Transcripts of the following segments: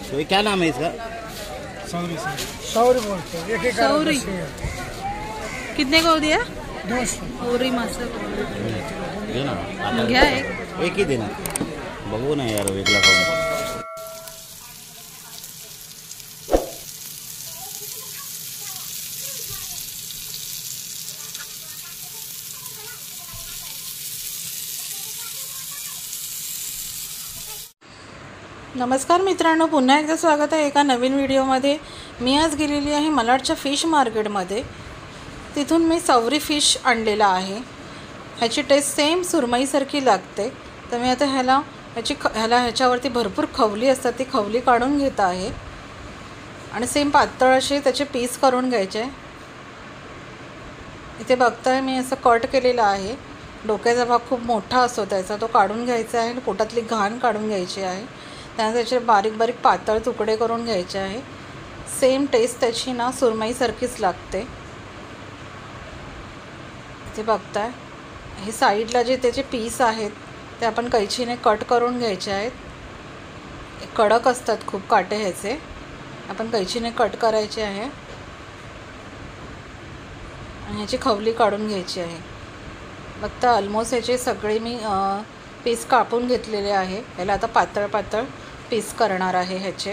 तो ये क्या नाम है इसका? सौरी बोलते हैं। एक सौरी कितने को दिया? 200। सौरी मस्त घे ना, घ्या एक ही देना, बघू ना यार वेगळा खाऊन. नमस्कार मित्रांनो, पुन्हा एकदा स्वागत आहे एका नवीन व्हिडिओमध्ये. मी आज गेलेली आहे मलाडच्या फिश मार्केटमध्ये. तिथून मी सौरी फिश आणलेला आहे. ह्याची टेस्ट सेम सुरमईसारखी लागते. तर मी आता ह्याच्यावरती भरपूर खवली असतात, ती खवली काढून घेत आहे आणि सेम पातळ असे त्याचे पीस करून घ्यायचे. इथे बघताय मी असं कट केलेला आहे. डोक्याचा भाग खूप मोठा असतो त्याचा, तो काढून घ्यायचा आहे. पोटातली घाण काढून घ्यायची आहे. त्यानंतर त्याचे बारीक बारीक पातळ तुकडे करून घ्यायचे आहे. सेम टेस्ट त्याची ना सुरमईसारखीच लागते. ते बघताय हे साईडला जे त्याचे पीस आहेत ते आपण कैचीने कट करून घ्यायचे आहेत. कडक असतात खूप काटे ह्याचे, आपण कैचीने कट करायचे आहे आणि ह्याची खवली काढून घ्यायची आहे. बघता ऑलमोस्ट ह्याचे सगळे मी पीस कापून घेतलेले आहे. याला आता पातळ पातळ पीस करणार आहे ह्याचे.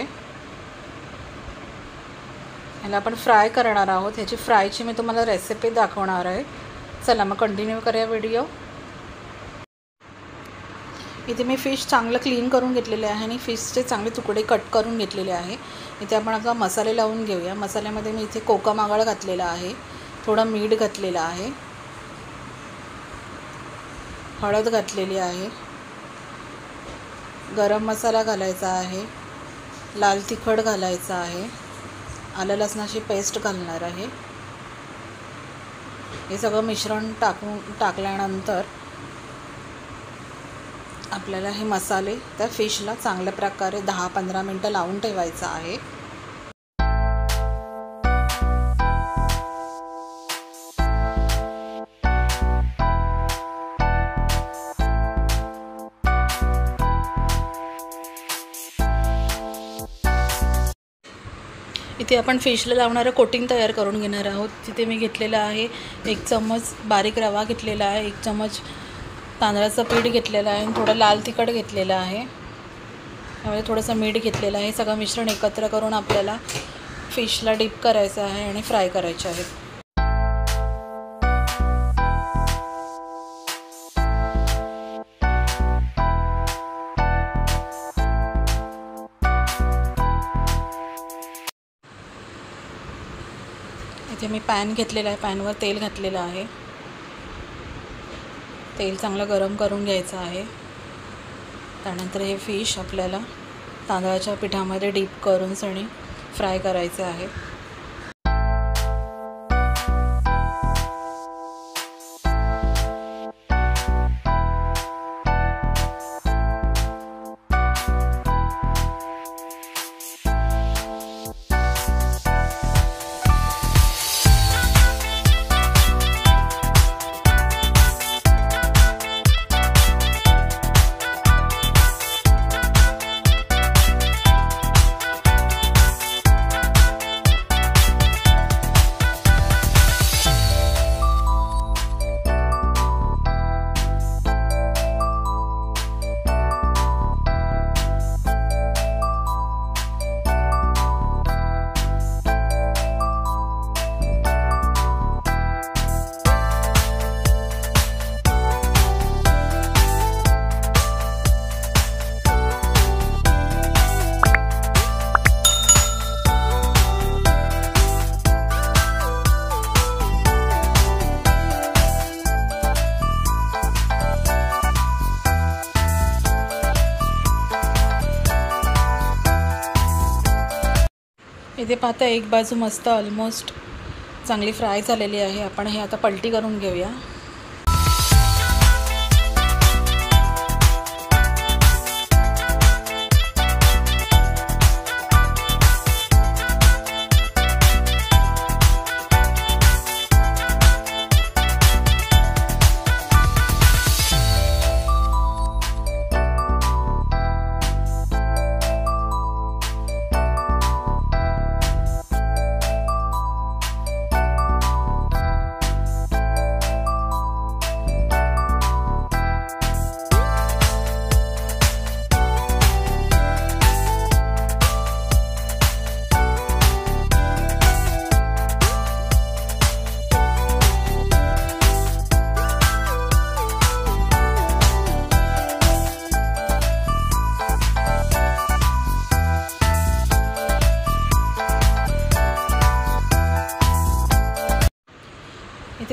ह्याला आपण फ्राय करणार आहोत. ह्याची फ्रायची मी तुम्हाला रेसिपी दाखवणार आहे. चला मग कंटिन्यू करूया व्हिडिओ. इथे मी फिश चांगलं क्लीन करून घेतलेले आहे आणि फिशचे चांगले तुकडे कट करून घेतलेले आहे. इथे आपण आता मसाले लावून घेऊया. मसाल्यामध्ये मी इथे कोकम आगळ घातलेला आहे, थोडं मीठ घातलेलं आहे, हळद घातलेली आहे, गरम मसाला घालायचा आहे, लाल तिखट घालायचा आहे, आलं लसणाची पेस्ट घालणार आहे. हे सगळं मिश्रण टाकल्यानंतर आपल्याला हे मसाले त्या फिशला चांगल्या प्रकारे 10-15 मिनटं लावून ठेवायचं आहे. इथे आपण फिशला लावणारं कोटिंग तयार करून घेणार आहोत. तिथे मी घेतलेला आहे 1 चम्मच बारीक रवा घेतलेला आहे, 1 चम्मच तांदळाचं पीठ घेतलेलं आहे, थोडं लाल तिखट घेतलेलं आहे, त्यामध्ये थोडंसं मीठ घेतलेलं आहे. सगळं मिश्रण एकत्र करून आपल्याला फिशला डीप करायचं आहे आणि फ्राय करायचे आहेत. इथे मी पॅन घेतलेला आहे, पॅनवर तेल घातलेलं आहे. तेल चांगलं गरम करून घ्यायचं आहे. त्यानंतर हे फिश आपल्याला तांदळाच्या पिठामध्ये डीप करून सणी फ्राय करायचे आहे. इथे पाहता एक बाजू मस्त ऑलमोस्ट चांगली फ्राय झालेली आहे. आपण हे आता पलटी करून घेऊया.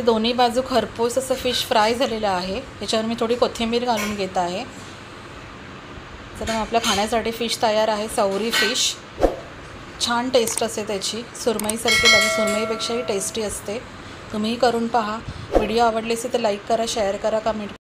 दोन्ही बाजू खरपूस असं फिश फ्राय झालेलं आहे. याच्यावर मी थोडी कोथिंबीर घालून घेत आहे. तर मग आपल्या खाण्यासाठी फिश तयार आहे. सवरी फिश छान टेस्ट असते त्याची, सुरमईसारखी लागते, सुरमईपेक्षाही टेस्टी असते. तुम्हीही करून पहा. व्हिडिओ आवडले असेल तर लाईक करा, शेअर करा, कमेंट करा.